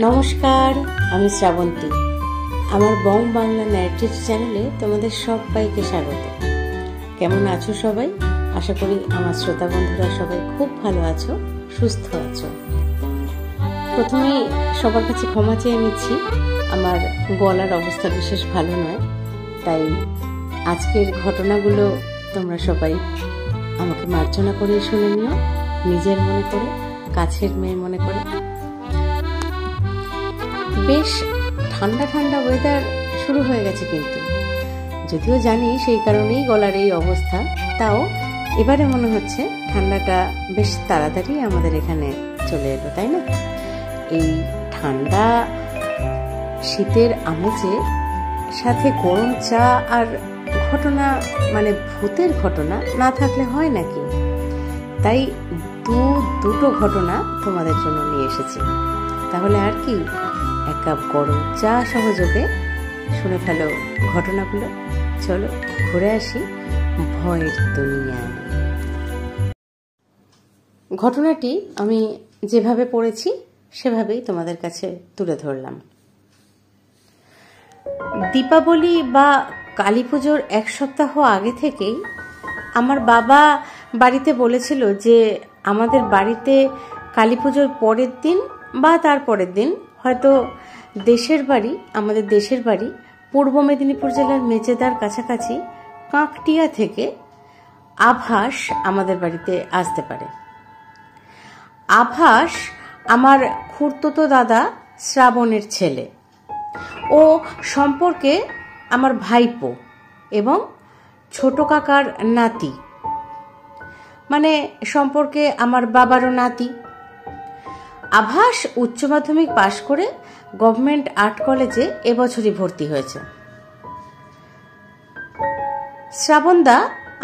নমস্কার, আমি শ্রাবন্তী। আমার বং বাংলা ন্যারেটিভ চ্যানেলে তোমাদের সবাইকে স্বাগত। কেমন আছো সবাই? আশা করি আমার শ্রোতা বন্ধুরা সবাই খুব ভালো আছো, সুস্থ আছো। প্রথমেই সবার কাছে ক্ষমা চেয়ে নিচ্ছি, আমার গলার অবস্থা বিশেষ ভালো নয়, তাই আজকের ঘটনাগুলো তোমরা সবাই আমাকে মার্জনা করে শুনে নিও, নিজের মনে করে, কাছের মেয়ে মনে করে। বেশ ঠান্ডা ঠান্ডা ওয়েদার শুরু হয়ে গেছে, কিন্তু যদিও জানি সেই কারণেই গলার এই অবস্থা, তাও এবারে মনে হচ্ছে ঠান্ডাটা বেশ তাড়াতাড়ি আমাদের এখানে চলে এলো, তাই না? এই ঠান্ডা শীতের আমেজে সাথে গরম চা আর ঘটনা, মানে ভূতের ঘটনা না থাকলে হয় নাকি? তাই দুটো ঘটনা তোমাদের জন্য নিয়ে এসেছি। তাহলে আর কি, এক কাপ গরম চা সহযোগে শুনে ফেলো ঘটনাগুলো। চলো ঘুরে আসি ভয়ের দুনিয়ায়। ঘটনাটি আমি যেভাবে পড়েছি সেভাবেই তোমাদের কাছে তুলে ধরলাম। দীপাবলি বা কালী পুজোর এক সপ্তাহ আগে থেকেই আমার বাবা বাড়িতে বলেছিল যে আমাদের বাড়িতে কালী পুজোর পরের দিন বা তার পরের দিন হয়তো আমাদের দেশের বাড়ি পূর্ব মেদিনীপুর জেলার মেচেদার কাছাকাছি কাঁকটিয়া থেকে আভাস আমাদের বাড়িতে আসতে পারে। আভাস আমার খুড়তুতো দাদা শ্রাবণের ছেলে, ও সম্পর্কে আমার ভাইপো এবং ছোট কাকার নাতি, মানে সম্পর্কে আমার বাবারও নাতি। আভাস উচ্চ মাধ্যমিক পাশ করে গভর্নমেন্ট আর্ট কলেজে এবছরই ভর্তি হয়েছে। শ্রাবণদা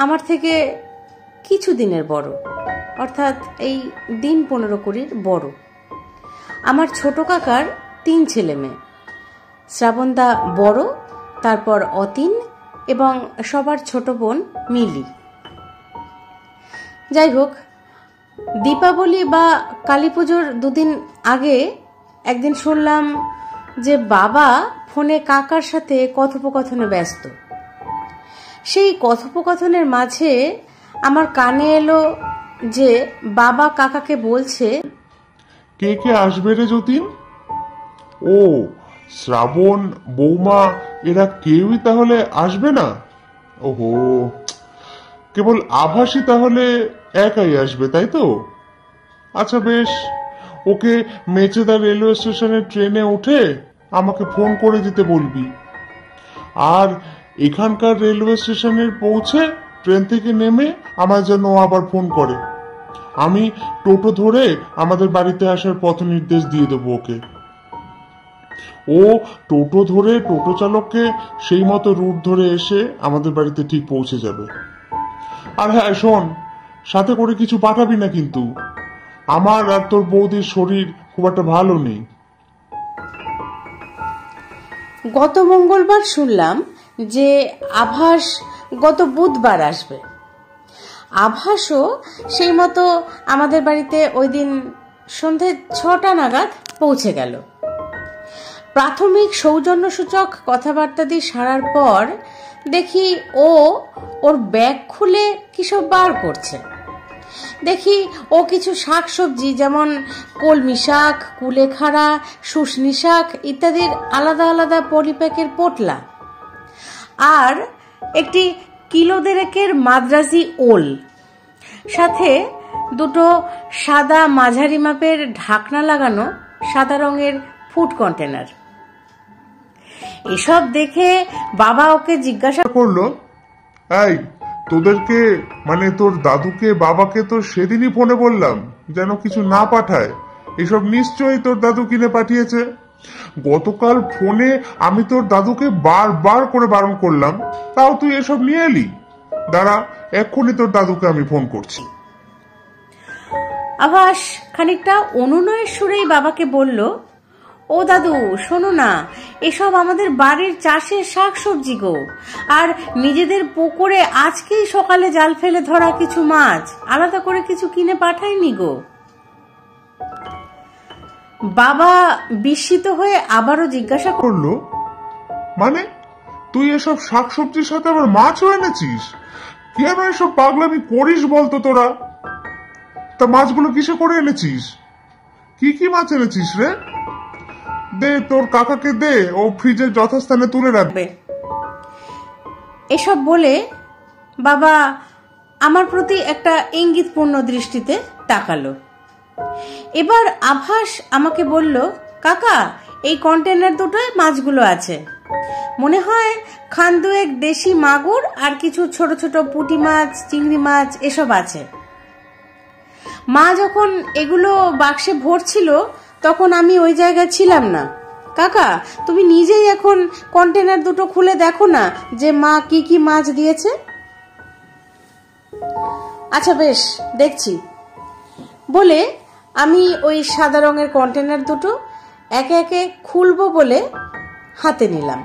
আমার থেকে কিছু দিনের বড়, অর্থাৎ এই দিন 15-20 বড়। আমার ছোট কাকার 3 ছেলে মেয়ে। শ্রাবণদা বড়, তারপর অতীন এবং সবার ছোট বোন মিলি। যাই হোক, দীপাবলি বা কালী পুজোর 2 দিন আগে একদিন শুনলাম যে বাবা ফোনে কাকার সাথে কথোপকথনে ব্যস্ত। সেই কথোপকথনের মাঝে আমার কানে এলো যে বাবা কাকাকে বলছে, কে কে আসবে রে যতীন? ও শ্রাবণ, বৌমা, এরা কেউই তাহলে আসবে না? ওহো, কেবল আভাসই তাহলে একাই আসবে, তাই তো? আচ্ছা বেশ, ওকে মেচেদা রেলওয়ে স্টেশনের ট্রেনে উঠে আমাকে ফোন করে দিতে বলবি। আর এখানকার রেলওয়ে স্টেশনে পৌঁছে ট্রেন থেকে নেমে আমার যেন আবার ফোন করে। আমি টোটো ধরে আমাদের বাড়িতে আসার পথ নির্দেশ দিয়ে দেবো ওকে। ও টোটো ধরে টোটো চালককে সেই মতো রুট ধরে এসে আমাদের বাড়িতে ঠিক পৌঁছে যাবে। আর হ্যাঁ শোন, সাথে করে কিছু পাঠাবি না কিন্তু, আমার আর তোর বৌদির শরীর খুব একটা ভালো নেই। গত মঙ্গলবার শুনলাম যে আভাস গত বুধবার আসবে। আভাসও সেই মতো আমাদের বাড়িতে ওই দিন সন্ধে 6টা নাগাদ পৌঁছে গেল। প্রাথমিক সৌজন্যসূচক কথাবার্তা দিয়ে সারার পর দেখি ওর ব্যাগ খুলে কিসব বার করছে। দেখি ও কিছু শাকসবজি, যেমন কলমি শাক, কুলেখাড়া, শুশনি শাক ইত্যাদির আলাদা আলাদা পলিপ্যাকের পোটলা, আর একটি 1.5 কিলো মাদ্রাজি ওল, সাথে 2টো সাদা মাঝারি মাপের ঢাকনা লাগানো সাদা রঙের ফুড কন্টেনার। এসব দেখে বাবা ওকে জিজ্ঞাসা করলো, এই তোদেরকে, মানে তোর দাদুকে বাবাকে তো সেদিনই ফোনে বললাম যেন কিছু না পাঠায়, এসব নিশ্চয়ই তোর দাদু কিনে পাঠিয়েছে। গতকাল ফোনে আমি তোর দাদুকে বারবার করে বারণ করলাম, তাও তুই এসব নিয়ে এলি। দাঁড়া, এক্ষুনি তোর দাদুকে আমি ফোন করছি। আভাস খানিকটা অনুনয়ের সুরেই বাবাকে বলল, ও দাদু শোনো না, এসব আমাদের বাড়ির চাষের শাকসবজি গো, আর নিজেদের পুকুরে আজকেই সকালে জাল ফেলে ধরা কিছু মাছ, আলাদা করে কিছু কিনে পাঠাইনি গো। বাবা বিস্মিত হয়ে আবারও জিজ্ঞাসা করলো, মানে তুই এসব শাকসবজির সাথে আবার মাছও এনেছিস? কেন এসব পাগলামি করিস বলতো তোরা? তা মাছগুলো কিসে করে এনেছিস? কি কি মাছ এনেছিস রে? দে, তোর কাকাকে দে, ও ফ্রিজের যথাস্থানে তুলে রাখবে। এসব বলে বাবা আমার প্রতি একটা ইঙ্গিতপূর্ণ দৃষ্টিতে তাকালো। এবার আভাস আমাকে বলল, কাকা, এই কন্টেনার দুটোয় মাছগুলো আছে। মনে হয় খান দুয়েক দেশি মাগুর আর কিছু ছোট ছোট পুঁটি মাছ, চিংড়ি মাছ এসব আছে। মা যখন এগুলো বাক্সে ভরছিল তখন আমি ওই জায়গায় ছিলাম না। কাকা, তুমি নিজেই এখন কন্টেনার দুটো খুলে দেখো না যে মা কি কি মাছ দিয়েছে। আচ্ছা বেশ, দেখছি বলে আমি ওই সাদা রঙের কন্টেনার দুটো একে একে খুলবো বলে হাতে নিলাম।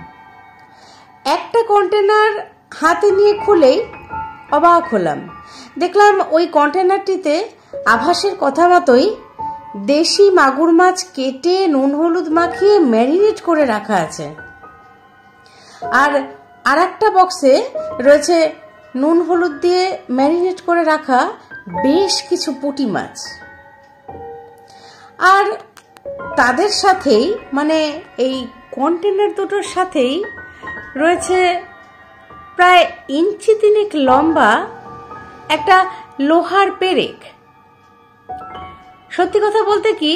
একটা কন্টেনার হাতে নিয়ে খুলেই অবাক হলাম। দেখলাম ওই কন্টেনারটিতে আভাসের কথা মতোই দেশি মাগুর মাছ কেটে নুন হলুদ মাখিয়ে ম্যারিনেট করে রাখা আছে। আর একটা বক্সে রয়েছে নুন হলুদ দিয়ে ম্যারিনেট করে রাখা বেশ কিছু পুঁটি মাছ। আর তাদের সাথেই, মানে এই কন্টেনার দুটোর সাথেই রয়েছে প্রায় ইঞ্চি তিনেক লম্বা একটা লোহার পেরেক। সত্যি কথা বলতে কি,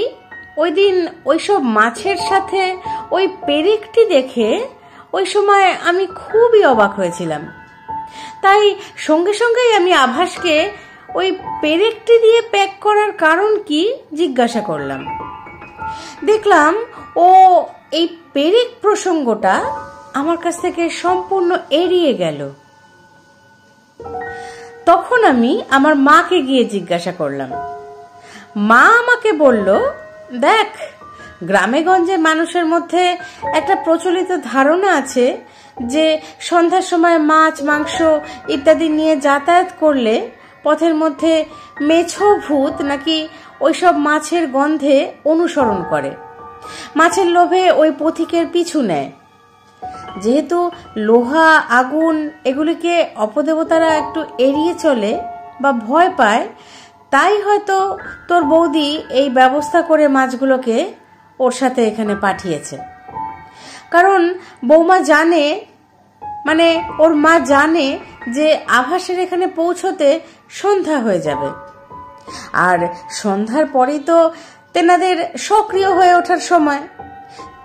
ওই দিন ওইসব মাছের সাথে ওই পেরেকটি দেখে ওই সময় আমি খুবই অবাক হয়েছিলাম। তাই সঙ্গে সঙ্গেই আমি আভাসকে ওই পেরেকটি দিয়ে প্যাক করার কারণ কি জিজ্ঞাসা করলাম। দেখলাম ও এই পেরেক প্রসঙ্গটা আমার কাছ থেকে সম্পূর্ণ এড়িয়ে গেল। তখন আমি আমার মাকে গিয়ে জিজ্ঞাসা করলাম। মা আমাকে বলল, দেখ, গ্রামে গঞ্জে মানুষের মধ্যে একটা প্রচলিত ধারণা আছে যে সন্ধ্যার সময় মাছ, মাংস ইত্যাদি নিয়ে যাতায়াত করলে পথের মধ্যে মেছো ভূত নাকি ওইসব মাছের গন্ধে অনুসরণ করে, মাছের লোভে ওই পথিকের পিছু নেয়। যেহেতু লোহা, আগুন এগুলিকে অপদেবতারা একটু এড়িয়ে চলে বা ভয় পায়, তাই হয়তো তোর বৌদি এই ব্যবস্থা করে মাছগুলোকে ওর সাথে এখানে পাঠিয়েছে। কারণ বৌমা জানে, মানে ওর মা জানে যে আভাসের এখানে পৌঁছতে সন্ধ্যা হয়ে যাবে, আর সন্ধ্যার পরেই তো তেনাদের সক্রিয় হয়ে ওঠার সময়।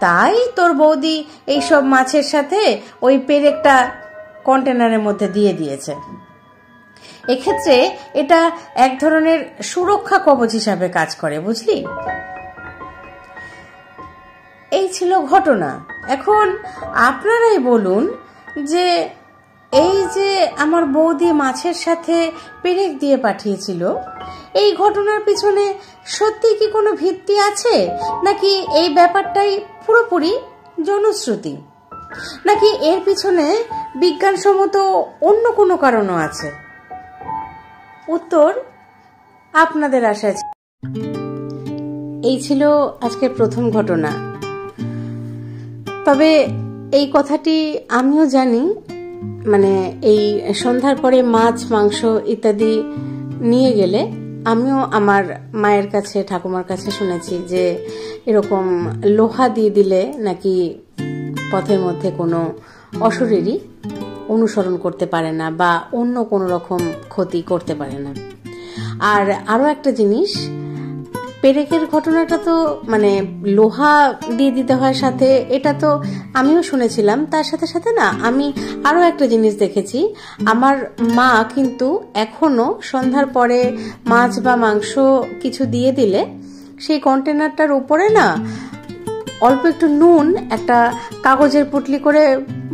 তাই তোর বৌদি এইসব মাছের সাথে ওই পেরেকটা কন্টেনারের মধ্যে দিয়ে দিয়েছে। এক্ষেত্রে এটা এক ধরনের সুরক্ষা কবচ হিসাবে কাজ করে, বুঝলি? এই ছিল ঘটনা। এখন আপনারাই বলুন যে এই যে আমার বৌদি মাছের সাথে পেরেক দিয়ে পাঠিয়েছিল, এই ঘটনার পিছনে সত্যি কি কোনো ভিত্তি আছে, নাকি এই ব্যাপারটাই পুরোপুরি জনশ্রুতি, নাকি এর পিছনে বিজ্ঞানসম্মত অন্য কোনো কারণও আছে? উত্তর আপনাদের আশায়। এই ছিল আজকের প্রথম ঘটনা। তবে এই কথাটি আমিও জানি, মানে এই সন্ধ্যার পরে মাছ, মাংস ইত্যাদি নিয়ে গেলে আমিও আমার মায়ের কাছে, ঠাকুমার কাছে শুনেছি যে এরকম লোহা দিয়ে দিলে নাকি পথের মধ্যে কোনো অশরীরী অনুসরণ করতে পারে না বা অন্য কোনো রকম ক্ষতি করতে পারে না। আর আরো একটা জিনিস, পেরেকের ঘটনাটা তো মানে লোহা দিয়ে দিতে হয় সাথে, এটা তো আমিও শুনেছিলাম। তার সাথে সাথে না, আমি আরো একটা জিনিস দেখেছি, আমার মা কিন্তু এখনো সন্ধ্যার পরে মাছ বা মাংস কিছু দিয়ে দিলে সেই কন্টেনারটার উপরে না অল্প একটু নুন একটা কাগজের পুটলি করে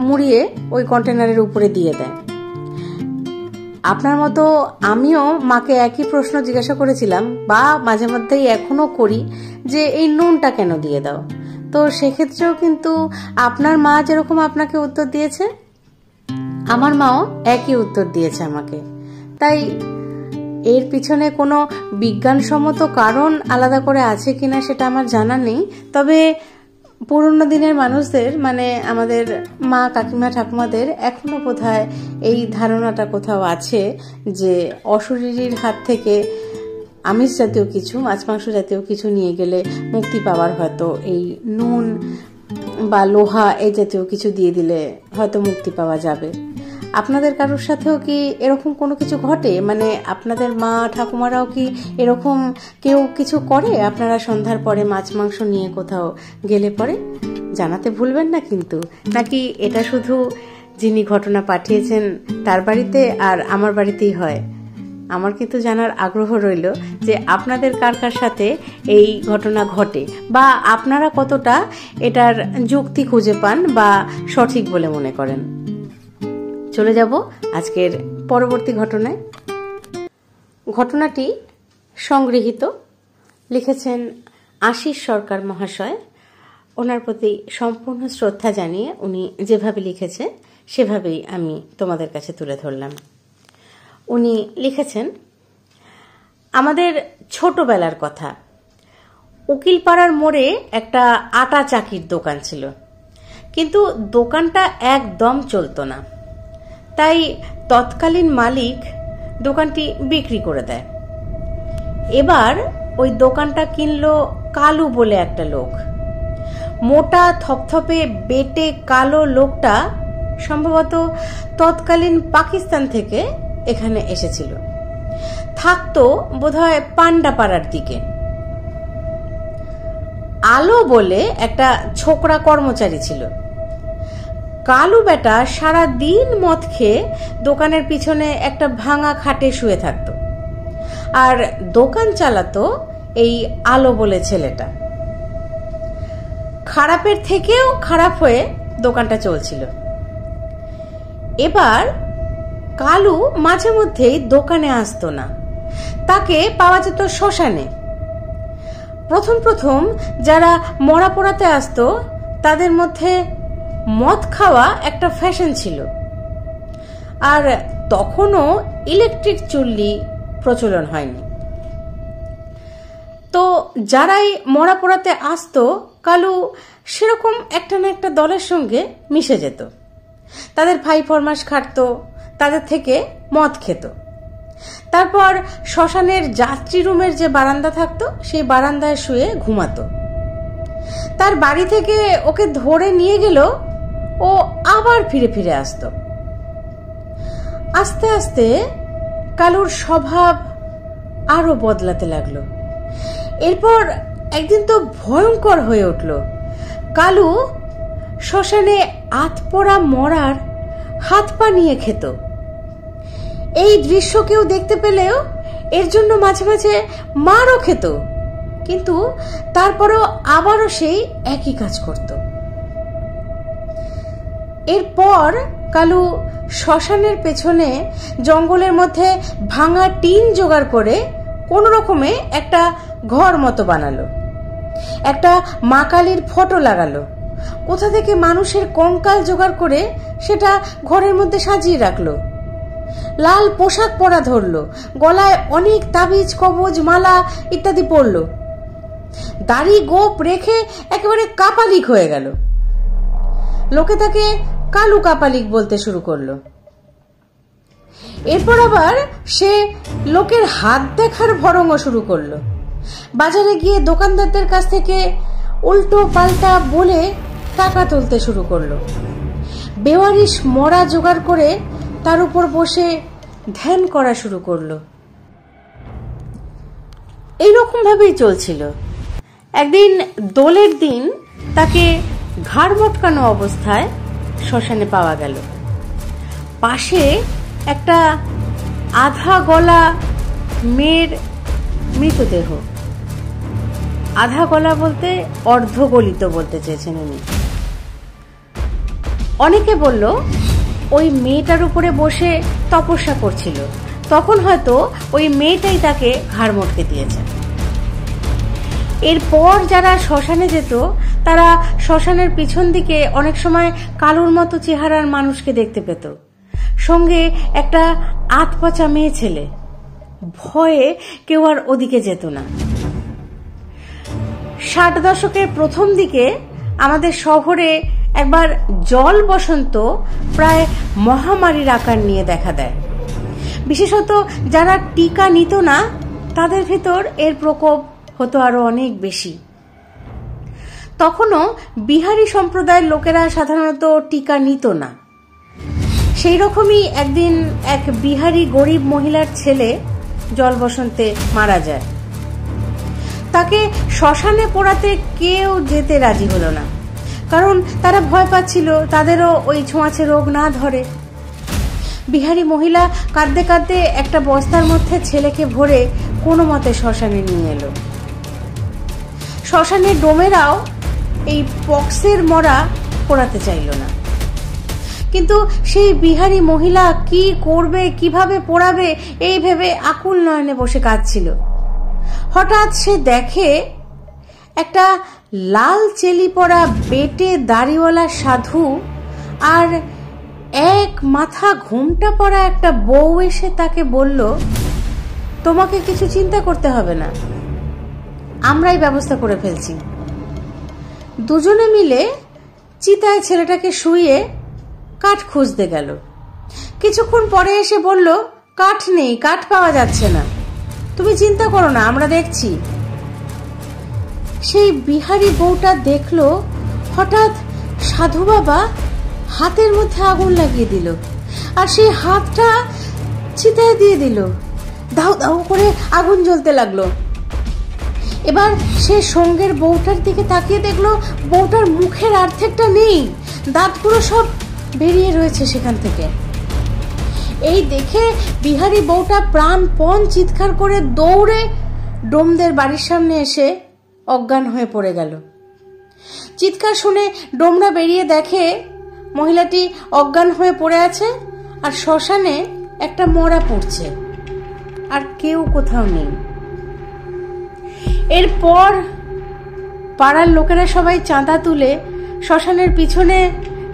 মুড়িয়ে ওই কন্টেনারের উপরে দিয়ে দেয়। আপনার মতো আমিও মাকে একই প্রশ্ন জিজ্ঞাসা করেছিলাম, বা মাঝে মধ্যেই এখনো করি, যে এই নুনটা কেন দিয়ে দাও। তো সেক্ষেত্রেও কিন্তু আপনার মা যেরকম আপনাকে উত্তর দিয়েছে, আমার মাও একই উত্তর দিয়েছে আমাকে। তাই এর পিছনে কোনো বিজ্ঞানসম্মত কারণ আলাদা করে আছে কিনা সেটা আমার জানা নেই। তবে পুরনো দিনের মানুষদের, মানে আমাদের মা, কাকিমা, ঠাকুমাদের এখনো বোধহয় এই ধারণাটা কোথাও আছে যে অশরীরীর হাত থেকে আমিষ জাতীয় কিছু, মাছ মাংস জাতীয় কিছু নিয়ে গেলে মুক্তি পাওয়ার হয়তো এই নুন বা লোহা এই জাতীয় কিছু দিয়ে দিলে হয়তো মুক্তি পাওয়া যাবে। আপনাদের কারোর সাথেও কি এরকম কোনো কিছু ঘটে? মানে আপনাদের মা ঠাকুমারাও কি এরকম কেউ কিছু করে? আপনারা সন্ধ্যার পরে মাছ মাংস নিয়ে কোথাও গেলে পরে জানাতে ভুলবেন না কিন্তু। নাকি এটা শুধু যিনি ঘটনা পাঠিয়েছেন তার বাড়িতে আর আমার বাড়িতেই হয়? আমার কিন্তু জানার আগ্রহ রইল যে আপনাদের কার কার সাথে এই ঘটনা ঘটে, বা আপনারা কতটা এটার যুক্তি খুঁজে পান বা সঠিক বলে মনে করেন। চলে যাব আজকের পরবর্তী ঘটনায়। ঘটনাটি সংগৃহীত, লিখেছেন আশিস সরকার মহাশয়। ওনার প্রতি সম্পূর্ণ শ্রদ্ধা জানিয়ে উনি যেভাবে লিখেছে সেভাবেই আমি তোমাদের কাছে তুলে ধরলাম। উনি লিখেছেন, আমাদের ছোটবেলার কথা। উকিলপাড়ার মোড়ে একটা আটা চাকির দোকান ছিল, কিন্তু দোকানটা একদম চলতো না। তাই তৎকালীন মালিক দোকানটি বিক্রি করে দেয়। এবার ওই দোকানটা কিনলো কালু বলে একটা লোক। মোটা থপথপে বেটে কালো লোকটা সম্ভবত তৎকালীন পাকিস্তান থেকে এখানে এসেছিল। থাকতো বোধহয় পান্ডাপাড়ার দিকে। আলো বলে একটা ছোকরা কর্মচারী ছিল। কালু বেটা সারা দিন মদ খেয়ে দোকানের পিছনে একটা ভাঙা খাটে শুয়ে থাকতো, আর দোকান চালাতো এই আলো বলে ছেলেটা। খারাপের থেকেও খারাপ হয়ে দোকানটা চলছিল। এবার কালু মাঝে মধ্যেই দোকানে আসতো না, তাকে পাওয়া যেত শ্মশানে। প্রথম প্রথম যারা মরা পোড়াতে আসতো তাদের মধ্যে মদ খাওয়া একটা ফ্যাশন ছিল, আর তখনও ইলেকট্রিক চুল্লি প্রচলন হয়নি। তো যারাই মরা পোড়াতে আসতো কালু সেরকম একটা না একটা দলের সঙ্গে মিশে যেত। তাদের ভাই ফরমাস খাটতো, তাদের থেকে মদ খেত। তারপর শ্মশানের যাত্রী রুমের যে বারান্দা থাকতো সেই বারান্দায় শুয়ে ঘুমাতো। তার বাড়ি থেকে ওকে ধরে নিয়ে গেল, ও আবার ফিরে ফিরে আসতো। আস্তে আস্তে কালুর স্বভাব আরো বদলাতে লাগলো। এরপর একদিন তো ভয়ঙ্কর হয়ে উঠল। কালু শ্মশানে আতপোড়া মরার হাত পা নিয়ে খেত। এই দৃশ্য কেউ দেখতে পেলেও এর জন্য মাঝে মাঝে মারও খেত, কিন্তু তারপরেও আবারও সেই একই কাজ করত। এরপর কালু শ্মশানের পেছনে জঙ্গলের মধ্যে ভাঙা টিন জোগাড় করে কোন রকমে একটা ঘর মতো বানালো। একটা মা কালীর ফটো লাগালো। কোথা থেকে মানুষের কঙ্কাল জোগাড় করে সেটা ঘরের মধ্যে সাজিয়ে রাখলো। লাল পোশাক পরা ধরলো, গলায় অনেক তাবিজ, কবজ, মালা ইত্যাদি পরলো। দাড়ি গোপ রেখে একেবারে কাপালিক হয়ে গেল। লোকে তাকে কালু কাপালিক বলতে শুরু করলো। এরপর আবার সে লোকের হাত দেখার ভরঙ্গ শুরু করলো। বাজারে গিয়ে দোকানদারদের কাছ থেকে উল্টো পাল্টা বলে টাকা তুলতে শুরু করলো। বেওয়ারিশ মরা জোগাড় করে তার উপর বসে ধ্যান করা শুরু করলো। এইরকম ভাবেই চলছিল। একদিন দোলের দিন তাকে ঘাড় মটকানো অবস্থায় শ্মশানে পাওয়া গেল। পাশে একটা আধা গলা মেয়ের মৃতদেহ। আধা গলা বলতে অর্ধগলিত বলতে চেয়েছেন উনি। অনেকে বলল ওই মেয়েটার উপরে বসে তপস্যা করছিল, তখন হয়তো ওই মেয়েটাই তাকে ঘাড় মটকে দিয়েছে। এরপর যারা শ্মশানে যেত তারা শ্মশানের পিছন দিকে অনেক সময় কালুর মতো চেহারার মানুষকে দেখতে পেত, সঙ্গে একটা আতপচা মেয়ে ছেলে। ভয়ে কেউ আর ওদিকে যেত না। 60 দশকের প্রথম দিকে আমাদের শহরে একবার জল বসন্ত প্রায় মহামারীর আকার নিয়ে দেখা দেয়। বিশেষত যারা টিকা নিত না তাদের ভিতর এর প্রকোপ হতো আরো অনেক বেশি। তখনও বিহারি সম্প্রদায়ের লোকেরা সাধারণত টিকা নিত না। সেই রকমই একদিন এক বিহারি গরিব মহিলার ছেলে জল বসন্তে মারা যায়। তাকে শ্মশানে পোড়াতে কেউ যেতে রাজি হলো না, কারণ তারা ভয় পাচ্ছিল তাদেরও ওই ছোঁয়াচে রোগ না ধরে। বিহারি মহিলা কাঁদতে কাঁদতে একটা বস্তার মধ্যে ছেলেকে ভরে কোনো মতে শ্মশানে নিয়ে এলো। শ্মশানের ডোমেরাও এই পক্সের মরা পোড়াতে চাইল না, কিন্তু সেই বিহারি মহিলা কি করবে, কিভাবে পোড়াবে এই ভেবে আকুল নয়নে বসে কাঁদছিল। হঠাৎ সে দেখে একটা লাল চেলি পরা বেটে দাড়িওয়ালা সাধু আর এক মাথা ঘোমটা পরা একটা বউ এসে তাকে বলল, তোমাকে কিছু চিন্তা করতে হবে না, আমরাই ব্যবস্থা করে ফেলছি। দুজনে মিলে চিতায় ছেলেটাকে শুইয়ে কাঠ খুঁজতে গেল। কিছুক্ষণ পরে এসে বলল, কাঠ নেই, কাঠ পাওয়া যাচ্ছে না, তুমি চিন্তা করো না, আমরা দেখছি। সেই বিহারি বউটা দেখল হঠাৎ সাধু বাবা হাতের মধ্যে আগুন লাগিয়ে দিল, আর সেই হাতটা চিতায় দিয়ে দিল। দাউ দাউ করে আগুন জ্বলতে লাগলো। এবার সে সঙ্গের বউটার দিকে তাকিয়ে দেখলো বউটার মুখের অর্ধেকটা নেই, দাঁতগুলো সব বেরিয়ে রয়েছে সেখান থেকে। এই দেখে বিহারি বউটা প্রাণপণ চিৎকার করে দৌড়ে ডোমদের বাড়ির সামনে এসে অজ্ঞান হয়ে পড়ে গেল। চিৎকার শুনে ডোমরা বেরিয়ে দেখে মহিলাটি অজ্ঞান হয়ে পড়ে আছে, আর শ্মশানে একটা মরা পড়ছে, আর কেউ কোথাও নেই। এরপর পাড়ার লোকেরা সবাই চাঁদা তুলে শ্মশানের পিছনে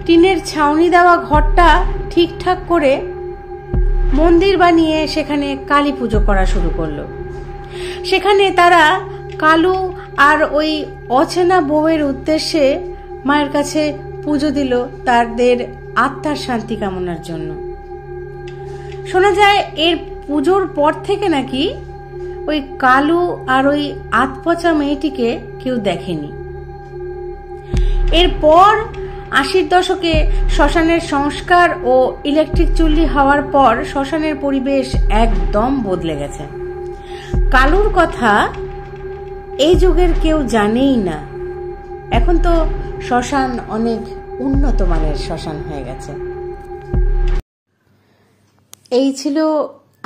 টিনের ছাউনি দেওয়া ঘরটা ঠিকঠাক করে মন্দির বানিয়ে সেখানে কালী পুজো করা শুরু করলো। সেখানে তারা কালু আর ওই অচেনা বউয়ের উদ্দেশ্যে মায়ের কাছে পুজো দিল তাদের আত্মার শান্তি কামনার জন্য। শোনা যায় এর পুজোর পর থেকে নাকি ওই কালু আর ওই আতপচা মেয়েটিকে কেউ দেখেনি। এরপর 80 দশকে শ্মশানের সংস্কার ও ইলেকট্রিক চুল্লি হওয়ার পর শ্মশানের পরিবেশ একদম বদলে গেছে। কালুর কথা এই যুগের কেউ জানেই না। এখন তো শ্মশান অনেক উন্নত মানের শ্মশান হয়ে গেছে। এই ছিল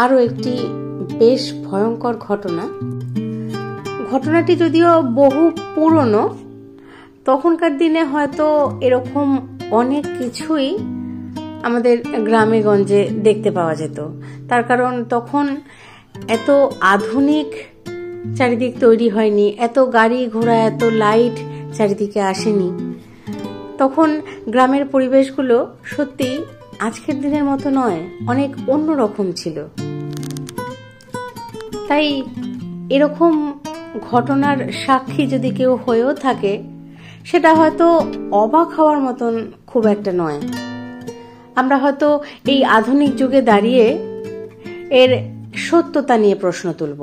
আরো একটি বেশ ভয়ঙ্কর ঘটনা। ঘটনাটি যদিও বহু পুরনো, তখনকার দিনে হয়তো এরকম অনেক কিছুই আমাদের গ্রামে গঞ্জে দেখতে পাওয়া যেত। তার কারণ তখন এত আধুনিক চারিদিক তৈরি হয়নি, এত গাড়ি ঘোড়া, এত লাইট চারিদিকে আসেনি। তখন গ্রামের পরিবেশগুলো সত্যি আজকের দিনের মতো নয়, অনেক অন্যরকম ছিল। তাই এরকম ঘটনার সাক্ষী যদি কেউ হয়েও থাকে, সেটা হয়তো অবাক হওয়ার মতন খুব একটা নয়। আমরা হয়তো এই আধুনিক যুগে দাঁড়িয়ে এর সত্যতা নিয়ে প্রশ্ন তুলব।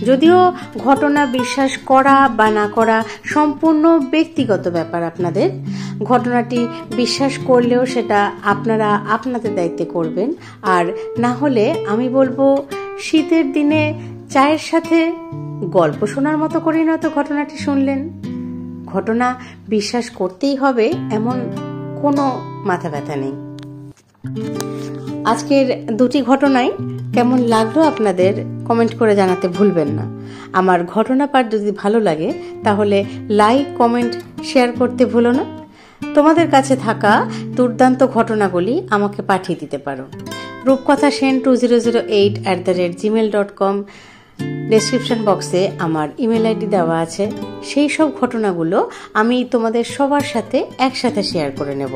যদিও ঘটনা বিশ্বাস করা বা না করা সম্পূর্ণ ব্যক্তিগত ব্যাপার আপনাদের। ঘটনাটি বিশ্বাস করলেও সেটা আপনারা আপনাদের দায়িত্বে করবেন, আর না হলে আমি বলবো শীতের দিনে চায়ের সাথে গল্প শোনার মতো করেই নয়তো ঘটনাটি শুনলেন। ঘটনা বিশ্বাস করতেই হবে এমন কোনো মাথা ব্যথা নেই। আজকের দুটি ঘটনাই কেমন লাগলো আপনাদের কমেন্ট করে জানাতে ভুলবেন না। আমার ঘটনা পাঠ যদি ভালো লাগে তাহলে লাইক, কমেন্ট, শেয়ার করতে ভুলো না। তোমাদের কাছে থাকা দুর্দান্ত ঘটনাগুলি আমাকে পাঠিয়ে দিতে পারো। রূপকথা সেন 2008@gmail.com ডেসক্রিপশন বক্সে আমার ইমেল আইডি দেওয়া আছে। সেই সব ঘটনাগুলো আমি তোমাদের সবার সাথে একসাথে শেয়ার করে নেব।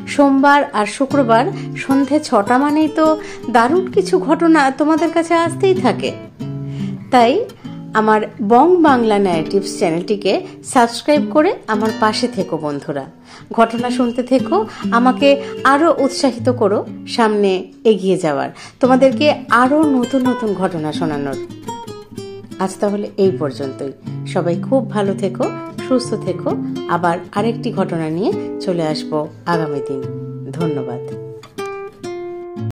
সোমবার আর শুক্রবার সন্ধে 6টা মানেই তো দারুণ কিছু ঘটনা তোমাদের কাছে আসতেই থাকে। তাই আমার বং বাংলা ন্যারেটিভস চ্যানেলটিকে সাবস্ক্রাইব করে আমার পাশে থেকো বন্ধুরা। ঘটনা শুনতে থেকো, আমাকে আরো উৎসাহিত করো সামনে এগিয়ে যাওয়ার, তোমাদেরকে আরো নতুন নতুন ঘটনা শোনানোর। আজ তাহলে এই পর্যন্তই। সবাই খুব ভালো থেকো, সুস্থ থেকো। আবার আরেকটি ঘটনা নিয়ে চলে আসবো আগামী দিন। ধন্যবাদ।